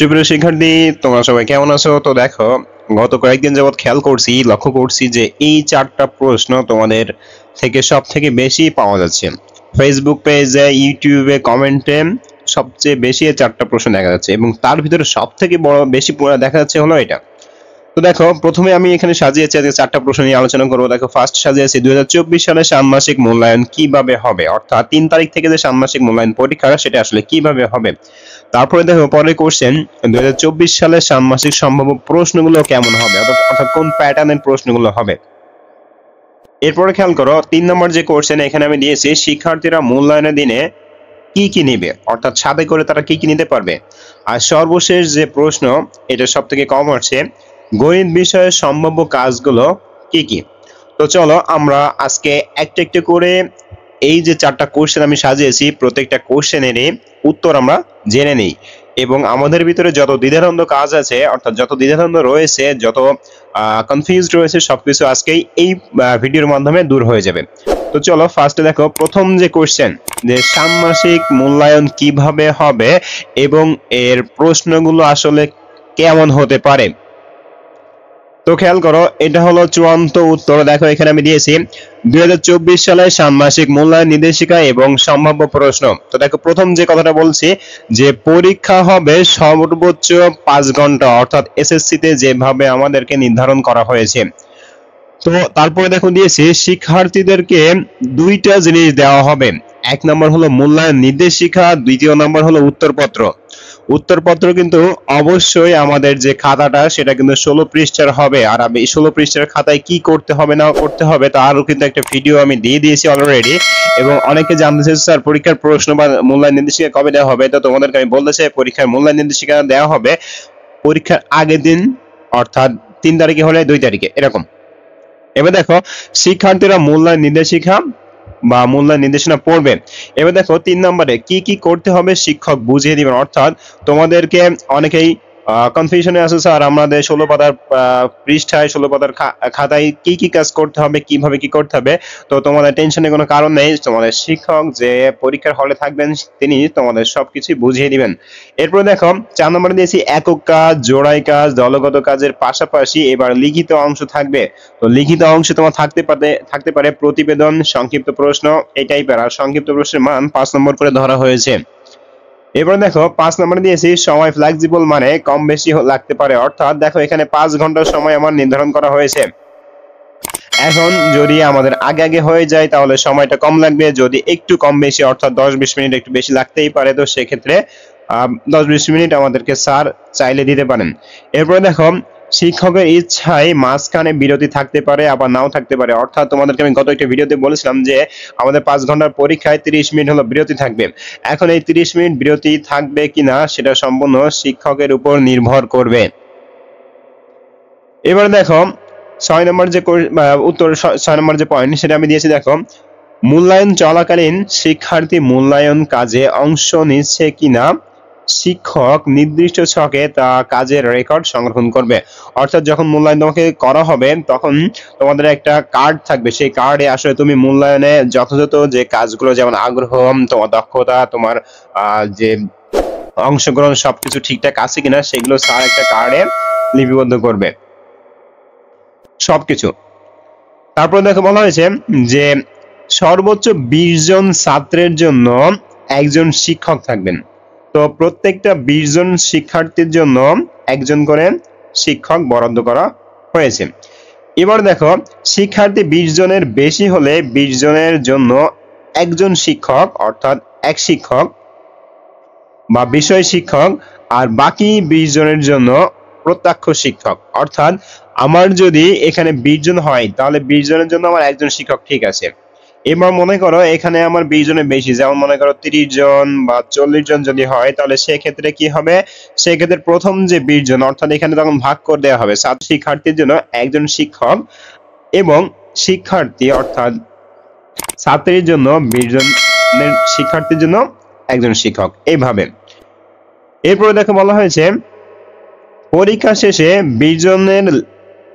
সুপ্রিয় শিক্ষার্থী, তোমরা সবাই কেমন আছো? তো দেখো, গত কয়েকদিন যাবত লক্ষ্য করছি যে এই চারটা প্রশ্ন তোমাদের থেকে সব থেকে বেশি পাওয়া যাচ্ছে। ফেসবুক পেজে, ইউটিউবে, কমেন্টে সবচেয়ে বেশি এই চারটা প্রশ্ন দেখা যাচ্ছে এবং তার ভিতরে সব থেকে বেশি দেখা যাচ্ছে হলো এটা। তো দেখো, প্রথমে আমি এখানে সাজিয়েছি আজকে চারটা প্রশ্ন নিয়ে আলোচনা করবো। দেখো, ফার্স্ট সাজিয়েছি 2024 সালে ষান্মাসিক মূল্যায়ন কিভাবে হবে, অর্থাৎ 3 তারিখ থেকে যে ষান্মাসিক মূল্যায়ন পরীক্ষা সেটা আসলে কিভাবে হবে। তারপরে দেখো, পরের কোশ্চেন 2024 সালে ষান্মাসিক সম্ভাব্য প্রশ্নগুলো কেমন হবে, অর্থাৎ কোন প্যাটার্নের প্রশ্নগুলো হবে। এরপরে খেয়াল করো, 3 নম্বর যে কোশ্চেন এখানে আমি দিয়েছি, শিক্ষার্থীরা মূল্যায়নের দিনে কি কি নেবে, অর্থাৎ সাথে করে তারা কি কি নিতে পারবে। আর সর্বশেষ যে প্রশ্ন, এটা সব থেকে কম আসছে, গণিত বিষয়ে সম্ভাব্য কাজগুলো কি কি। তো চলো আমরা আজকে একটা একটা করে এই যে চারটা কোশ্চেন আমি সাজিয়েছি, প্রত্যেকটা কোশ্চেনেরই উত্তর আমরা জেনে নেই এবং আমাদের ভিতরে যত দ্বিধাদ্বন্দ্ব কাজ আছে, অর্থাৎ যত দ্বিধাদ্বন্দ্ব রয়েছে, যত কনফিউজড রয়েছে, সবকিছু আজকেই এই ভিডিওর মাধ্যমে দূর হয়ে যাবে। তো চলো ফার্স্টে দেখো, প্রথম যে কোশ্চেন, যে ষান্মাসিক মূল্যায়ন কিভাবে হবে এবং এর প্রশ্নগুলো আসলে কেমন হতে পারে। তো খেয়াল করো, এটা হলো চূড়ান্ত উত্তর। দেখো, এখানে আমি দিয়েছি 2024 সালে ষান্মাসিক মূল্যায়ন নির্দেশিকা এবং সম্ভাব্য প্রশ্ন। তো দেখো, প্রথম যে কথাটা বলছি, যে পরীক্ষা হবে সর্বোচ্চ 5 ঘন্টা, অর্থাৎ এসএসসি তে যেভাবে আমাদেরকে নির্ধারণ করা হয়েছে। তো তারপরে দেখো দিয়েছি, শিক্ষার্থীদেরকে দুইটা জিনিস দেওয়া হবে। এক নম্বর হলো মূল্যায়ন নির্দেশিকা, দ্বিতীয় নম্বর হলো উত্তরপত্র। উত্তরপত্র কিন্তু অবশ্যই আমাদের যে খাতাটা সেটা কিন্তু 16 পৃষ্ঠার হবে। আর আমি 16 পৃষ্ঠার খাতায় কি করতে হবে না করতে হবে তারও কিন্তু একটা ভিডিও আমি দিয়ে দিয়েছি অলরেডি। এবং অনেকে জানতে চাইছে, স্যার পরীক্ষার প্রশ্ন বা মূল্যায়ন নির্দেশিকা কবে দেওয়া হবে। তো তোমাদেরকে আমি বলতে চাই, পরীক্ষার মূল্যায়ন নির্দেশিকা দেওয়া হবে পরীক্ষার আগের দিন, অর্থাৎ 3 তারিখে হলে 2 তারিখে এরকম। এবার দেখো, শিক্ষার্থীরা মূল্যায়ন নির্দেশিকা বা মূল্যায়ন নির্দেশনা পড়বে। এবার দেখো 3 নম্বরে কি কি করতে হবে শিক্ষক বুঝিয়ে দিবেন, অর্থাৎ তোমাদেরকে অনেকেই কনফিউশনে আছে, স্যার আমাদের 16 পাতার পৃষ্ঠায় 16 পাতার খাতায় কি কি কাজ করতে হবে, কিভাবে কি করতে হবে। তো তোমাদের টেনশনের কোনো কারণ নেই, তোমাদের শিক্ষক যে পরীক্ষার হলে থাকবেন তিনি তোমাদের সবকিছু বুঝিয়ে দিবেন। এরপর দেখো 4 নম্বরে দিয়েছি একক কাজ, জোড়াই কাজ, দলগত কাজের পাশাপাশি এবার লিখিত অংশ থাকবে। তো লিখিত অংশে তোমার থাকতে পারে প্রতিবেদন, সংক্ষিপ্ত প্রশ্ন, এই টাইপের। আর সংক্ষিপ্ত প্রশ্নের মান 5 নম্বর করে ধরা হয়েছে। এবার দেখো 5 নম্বরে দিয়েছি সময় ফ্লেক্সিবল, মানে কম বেশি লাগতে পারে। অর্থাৎ দেখো, এখানে 5 ঘন্টার সময় আমার নির্ধারণ করা হয়েছে। এখন যদি আমাদের আগে আগে হয়ে যায় তাহলে সময়টা কম লাগবে, যদি একটু কম বেশি অর্থাৎ 10-20 মিনিট একটু বেশি লাগতেই পারে। তো সেক্ষেত্রে 10-20 মিনিট আমাদেরকে স্যার চাইলে দিতে পারেন। এরপরে দেখো, শিক্ষকের ইচ্ছায় মাঝখানে বিরতি থাকতে পারে, আবার নাও থাকতে পারে। অর্থাৎ তোমাদেরকে আমি গত একটা ভিডিওতে বলেছিলাম যে আমাদের 5 ঘন্টার পরীক্ষায় 30 মিনিট হলো বিরতি থাকবে। এখন এই 30 মিনিট বিরতি থাকবে কিনা সেটা সম্পূর্ণ শিক্ষকের উপর নির্ভর করবে। এবার দেখো 6 নম্বর যে উত্তর, 6 নম্বর যে পয়েন্ট সেটা আমি দিয়েছি। দেখো, মূল্যায়ন চলাকালীন শিক্ষার্থী মূল্যায়ন কাজে অংশ নিচ্ছে কিনা শিক্ষক নির্দিষ্ট ছকে তা কাজের রেকর্ড সংরক্ষণ করবে। অর্থাৎ যখন মূল্যায়ন তোমাকে করা হবে তখন তোমাদের একটা কার্ড থাকবে, সেই কার্ডে আসলে তুমি মূল্যায়নে যথাযথ যে কাজগুলো, যেমন আগ্রহ, তোমার দক্ষতা, তোমার যে অংশগ্রহণ সবকিছু ঠিকঠাক আছে কিনা সেগুলো স্যার একটা কার্ডে লিপিবদ্ধ করবে সবকিছু। তারপর দেখো বলা হয়েছে যে সর্বোচ্চ 20 জন ছাত্রের জন্য একজন শিক্ষক থাকবেন। তো প্রত্যেকটা 20 জন শিক্ষার্থীর জন্য একজন করে শিক্ষক বরাদ্দ করা হয়েছে। এবার দেখো, শিক্ষার্থী 20 জনের বেশি হলে 20 জনের জন্য একজন শিক্ষক, অর্থাৎ এক শিক্ষক বা বিষয় শিক্ষক, আর বাকি 20 জনের জন্য প্রত্যক্ষ শিক্ষক। অর্থাৎ আমার যদি এখানে 20 জন হয় তাহলে 20 জনের জন্য আমার একজন শিক্ষক ঠিক আছে। এবার মনে করো এখানে আমার 20 জনের বেশি, যেমন মনে করো 30 জন বা 40 জন যদি হয়, তাহলে সেক্ষেত্রে কি হবে, সেক্ষেত্রে প্রথম যে 20 জন, অর্থাৎ এখানে তখন ভাগ করে দেওয়া হবে, ছাত্র শিক্ষার্থীর জন্য একজন শিক্ষক এবং শিক্ষার্থী অর্থাৎ ছাত্রীর জন্য 20 জনের শিক্ষার্থীর জন্য একজন শিক্ষক, এইভাবে। এরপরে দেখো বলা হয়েছে পরীক্ষা শেষে 20 জনের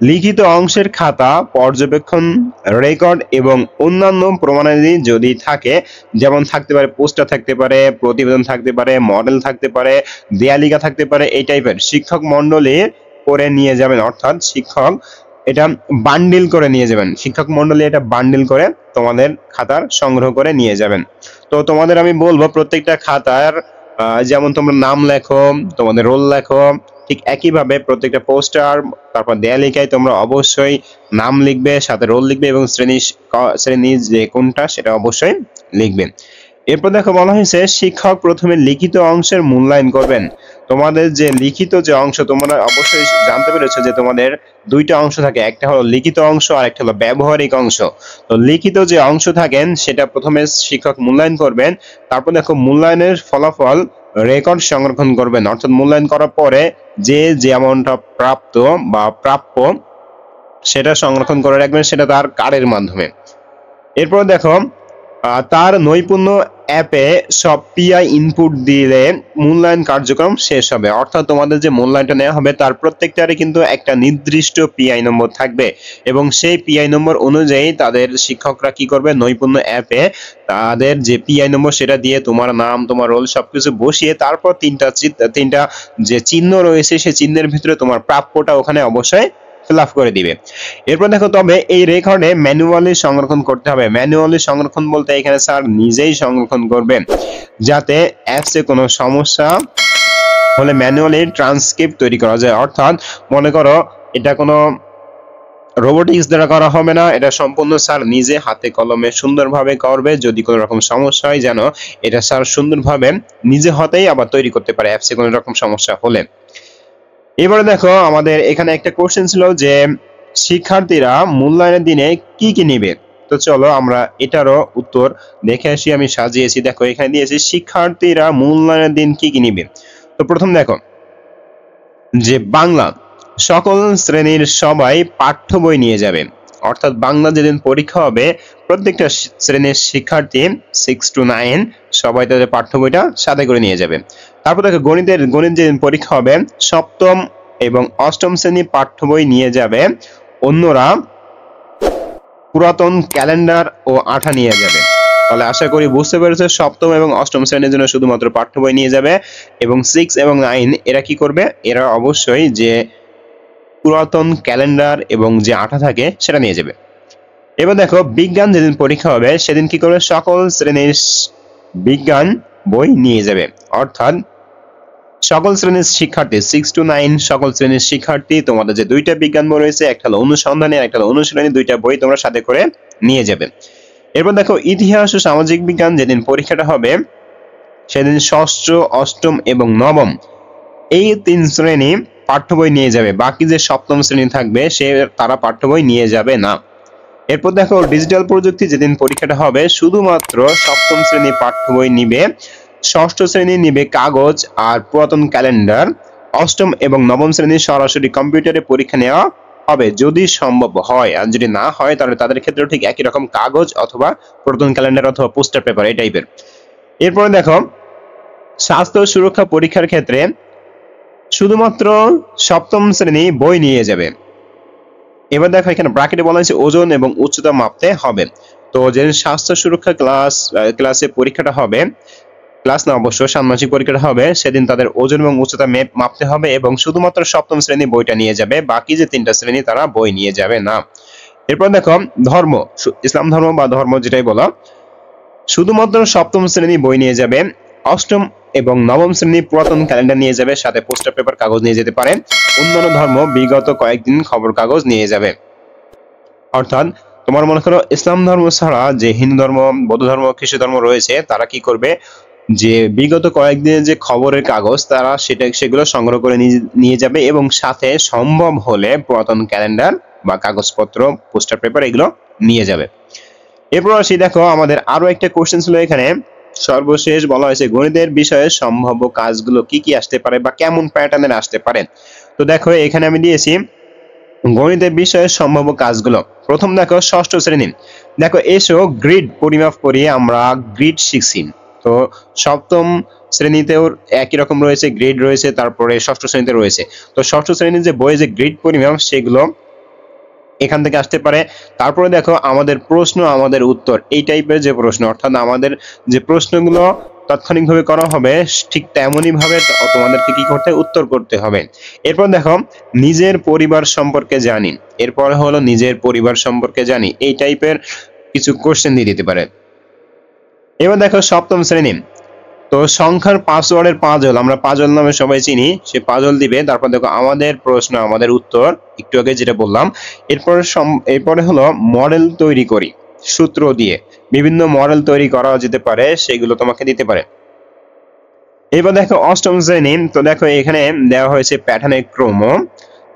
লিখিত অংশের খাতা, পর্যবেক্ষণ, রেকর্ড এবং অন্যান্য প্রমাণাদি যদি থাকে, যেমন থাকতে পারে পোস্টার, থাকতে পারে প্রতিবেদন, থাকতে পারে মডেল, থাকতে পারে দেয়ালিকা, থাকতে পারে এই টাইপের, শিক্ষক মন্ডলী করে নিয়ে যাবেন। অর্থাৎ শিক্ষক এটা বান্ডিল করে নিয়ে যাবেন, শিক্ষক মন্ডলী এটা বান্ডিল করে তোমাদের খাতার সংগ্রহ করে নিয়ে যাবেন। তো তোমাদের আমি বলবো প্রত্যেকটা খাতার যেমন তোমরা নাম লেখো, তোমাদের রোল লেখো, ঠিক একইভাবে প্রত্যেকটা পোস্টার তারপর দেয়ালিকায় তোমরা অবশ্যই নাম লিখবে, সাথে রোল লিখবে এবং শ্রেণী যে কোনটা সেটা অবশ্যই লিখবে। এরপর দেখো বলা হয়েছে শিক্ষক প্রথমে লিখিত অংশের মূল্যায়ন করবেন। তোমাদের যে লিখিত যে অংশ, তোমরা অবশ্যই জানতে পেরেছো যে তোমাদের দুইটা অংশ থাকে, একটা হলো লিখিত অংশ আর একটা হলো ব্যবহারিক অংশ। তো লিখিত যে অংশ থাকেন সেটা প্রথমে শিক্ষক মূল্যায়ন করবেন, তারপর দেখো মূল্যায়নের ফলাফল রেকর্ড সংরক্ষণ করবেন। অর্থাৎ মূল্যায়ন করার পরে যে যেমনটা প্রাপ্ত বা প্রাপ্য সেটা সংরক্ষণ করে রাখবেন, সেটা তার কার্ডের মাধ্যমে। এরপর দেখো তার নৈপুণ্য অ্যাপে সব পিআই ইনপুট দিলে মূল্যায়ন কার্যক্রম শেষ হবে। অর্থাৎ তোমাদের যে মূল্যায়নটা নেওয়া হবে তার প্রত্যেকটারই কিন্তু একটা নির্দিষ্ট পিআই নম্বর থাকবে এবং সেই পিআই নম্বর অনুযায়ী তাদের শিক্ষকরা কি করবে, নৈপুণ্য অ্যাপে তাদের যে পিআই নম্বর সেটা দিয়ে তোমার নাম, তোমার রোল সবকিছু বসিয়ে তারপর তিনটা যে চিহ্ন রয়েছে সেই চিহ্নের ভিতরে তোমার প্রাপ্যটা ওখানে অবশ্যই ফিল আপ করে দিবে। এরপর দেখো তবে এই রেকর্ডে ম্যানুয়ালি সংরক্ষণ করতে হবে। ম্যানুয়ালি সংরক্ষণ বলতে এখানে স্যার নিজেই সংরক্ষণ করবেন, যাতে অ্যাপসে কোনো সমস্যা হলে ম্যানুয়ালি ট্রান্সক্রিপ্ট তৈরি করা যায়। অর্থাৎ মনে করো এটা কোনো রোবোটিক্স দ্বারা করা হবে না, এটা সম্পূর্ণ স্যার নিজে হাতে কলমে সুন্দরভাবে করবে। যদি কোনো রকম সমস্যা হয় যেন এটা স্যার সুন্দরভাবে নিজে হাতেই আবার তৈরি করতে পারে অ্যাপসে কোনো রকম সমস্যা হলে। এবারে দেখো আমাদের এখানে একটা কোশ্চেন ছিল যে শিক্ষার্থীরা মূল্যায়নের দিনে কি কি নেবে। তো চলো আমরা এটারও উত্তর দেখে আসি। আমি সাজিয়েছি, দেখো এখানে দিয়েছি শিক্ষার্থীরা মূল্যায়নের দিন কি কি নেবে। তো প্রথম দেখো যে বাংলা, সকল শ্রেণীর সবাই পাঠ্য বই নিয়ে যাবে। অর্থাৎ বাংলা যেদিন পরীক্ষা হবে প্রত্যেকটা শ্রেণীর শিক্ষার্থী 6 to 9 সবাই তাদের পাঠ্য বইটা সাথে করে নিয়ে যাবে। তারপর দেখো গণিত যেদিন পরীক্ষা হবে সপ্তম এবং অষ্টম শ্রেণী পাঠ্য বই নিয়ে যাবে, অন্যরা পুরাতন ক্যালেন্ডার ও আঠা নিয়ে যাবে। তাহলে আশা করি বুঝতে পেরেছো সপ্তম এবং অষ্টম শ্রেণীর জন্য শুধুমাত্র পাঠ্য বই নিয়ে যাবে এবং 6 এবং 9 এরা কি করবে, এরা অবশ্যই যে পুরাতন ক্যালেন্ডার এবং যে আঠা থাকে সেটা নিয়ে যাবে। এবার দেখো বিজ্ঞান যেদিন পরীক্ষা হবে সেদিন কি করবে, সকল শ্রেণীর বিজ্ঞান বই নিয়ে যাবে। অর্থাৎ সকল শ্রেণীর শিক্ষার্থী 6 to 9 সকল শ্রেণীর শিক্ষার্থী তোমাদের যে দুইটা বিজ্ঞান বই রয়েছে, একটা হলো অনুসন্ধানী আর একটা হলো অনুশীলনী, দুইটা বই তোমরা সাথে করে নিয়ে যাবে। এরপর দেখো ইতিহাস ও সামাজিক বিজ্ঞান যেদিন পরীক্ষাটা হবে সেদিন ষষ্ঠ, অষ্টম এবং নবম এই 3 শ্রেণী পাঠ্য বই নিয়ে যাবে। বাকি যে সপ্তম শ্রেণী থাকবে তারা পাঠ্য বই নিয়ে যাবে না। এরপর দেখো ডিজিটাল প্রযুক্তি যেদিন পরীক্ষাটা হবে শুধুমাত্র সপ্তম শ্রেণী পাঠ্য বই নিবে, ষষ্ঠ শ্রেণী নিবে কাগজ আর পুরাতন ক্যালেন্ডার, অষ্টম এবং নবম শ্রেণী সরাসরি কম্পিউটারে পরীক্ষা নেওয়া হবে যদি সম্ভব হয়, আর যদি না হয় তাহলে তাদের ক্ষেত্রেও ঠিক একই রকম কাগজ অথবা পুরাতন ক্যালেন্ডার অথবা পোস্টার পেপার এই টাইপের। এরপরে দেখো স্বাস্থ্য সুরক্ষা পরীক্ষার ক্ষেত্রে শুধুমাত্র সপ্তম শ্রেণী বই নিয়ে যাবে। এবার দেখো এখানে ব্র্যাকেটে বলা হয়েছে ওজন এবং উচ্চতা মাপতে হবে। তো যেদিন স্বাস্থ্য সুরক্ষা ক্লাসে পরীক্ষাটা হবে, ক্লাস না অবশ্য ষান্মাসিক পরীক্ষাটা হবে, সেদিন তাদের ওজন এবং উচ্চতা মাপতে হবে এবং শুধুমাত্র সপ্তম শ্রেণী বইটা নিয়ে যাবে, বাকি যে 3টা শ্রেণী তারা বই নিয়ে যাবে না। এরপর দেখো ধর্ম, ইসলাম ধর্ম বা ধর্ম যেটাই বলো, শুধুমাত্র সপ্তম শ্রেণী বই নিয়ে যাবে, অষ্টম এবং নবম শ্রেণী পুরাতন ক্যালেন্ডার নিয়ে যাবে, সাথে পোস্টার পেপার কাগজ নিয়ে যেতে পারে। অন্যান্য ধর্ম বিগত কয়েকদিন খবর কাগজ নিয়ে যাবে। অর্থাৎ তোমার মনে করো ইসলাম ধর্ম ছাড়া যে হিন্দু ধর্ম, বৌদ্ধ ধর্ম, খ্রিস্ট ধর্ম রয়েছে তারা কি করবে, যে বিগত কয়েকদিনের যে খবরের কাগজ তারা সেগুলো সংগ্রহ করে নিয়ে যাবে এবং সাথে সম্ভব হলে পুরাতন ক্যালেন্ডার বা কাগজপত্র, পোস্টার পেপার এগুলো নিয়ে যাবে। এরপর আসি দেখো আমাদের আরো একটা কোশ্চেন ছিল এখানে, সর্বশেষ বলা হয়েছে গণিতের বিষয়ে সম্ভাব্য কাজগুলো কি কি আসতে পারে বা কেমন প্যাটার্নের আসতে পারে। তো দেখো এখানে আমি দিয়েছি গণিতের বিষয়ে সম্ভাব্য কাজগুলো। প্রথম দেখো ষষ্ঠ শ্রেণী, দেখো এসো গ্রিড পরিমাপ করিয়ে আমরা গ্রিড শিখছি। তো সপ্তম শ্রেণীতেও একই রকম রয়েছে, গ্রিড রয়েছে, তারপরে ষষ্ঠ শ্রেণীতে রয়েছে। তো ষষ্ঠ শ্রেণীর যে বইয়ে যে গ্রিড পরিমাপ সেগুলো এখান থেকে আসতে পারে। তারপরে দেখো আমাদের প্রশ্ন আমাদের উত্তর এই টাইপের যে প্রশ্ন, অর্থাৎ আমাদের যে প্রশ্নগুলো তাৎক্ষণিকভাবে করা হবে ঠিক তেমনই ভাবে তোমাদেরকে কি করতে উত্তর করতে হবে। এরপর দেখো নিজের পরিবার সম্পর্কে জানি, এরপর হলো নিজের পরিবার সম্পর্কে জানি, এই টাইপের কিছু কোশ্চেন দিয়ে দিতে পারে। এবার দেখো সপ্তম শ্রেণী, তো সংখ্যার পাসওয়ার্ডের পাজল, আমরা পাজল নামে সবাই চিনি, সে পাজল দিবে। তারপর দেখো আমাদের প্রশ্ন আমাদের উত্তর, একটু আগে যেটা বললাম। এরপরে হলো মডেল তৈরি করি সূত্র দিয়ে, বিভিন্ন মডেল তৈরি করা যেতে পারে, সেগুলো তোমাকে দিতে পারে। এবার দেখো অষ্টম শ্রেণী, তো দেখো এখানে দেওয়া হয়েছে প্যাটার্নের ক্রম,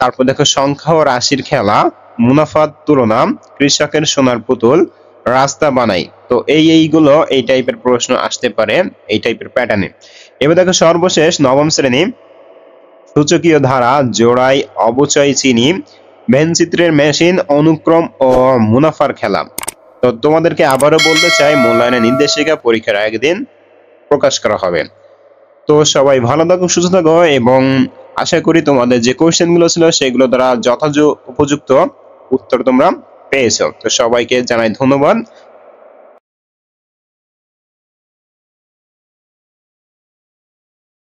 তারপর দেখো সংখ্যা ও রাশির খেলা, মুনাফার তুলনা, কৃষকের সোনার পুতুল, রাস্তা বানাই। তো এইগুলো এই টাইপের প্রশ্ন আসতে পারে এই টাইপের প্যাটার্নে। এবার দেখো সর্বশেষ নবম শ্রেণী, সূচকীয় ধারা, জোড়াই, অবচয় চিনি, ভেনচিত্রের মেশিন, অনুক্রম ও মুনাফার খেলা। তো তোমাদেরকে আবারও বলতে চাই, মূল্যায়নের নির্দেশিকা পরীক্ষার একদিন প্রকাশ করা হবে। তো সবাই ভালো থাকো, সুস্থ থাকো, এবং আশা করি তোমাদের যে কোশ্চেন গুলো ছিল সেগুলো দ্বারা যথাযথ উপযুক্ত উত্তর তোমরা পেয়েছো। তো সবাইকে জানাই ধন্যবাদ।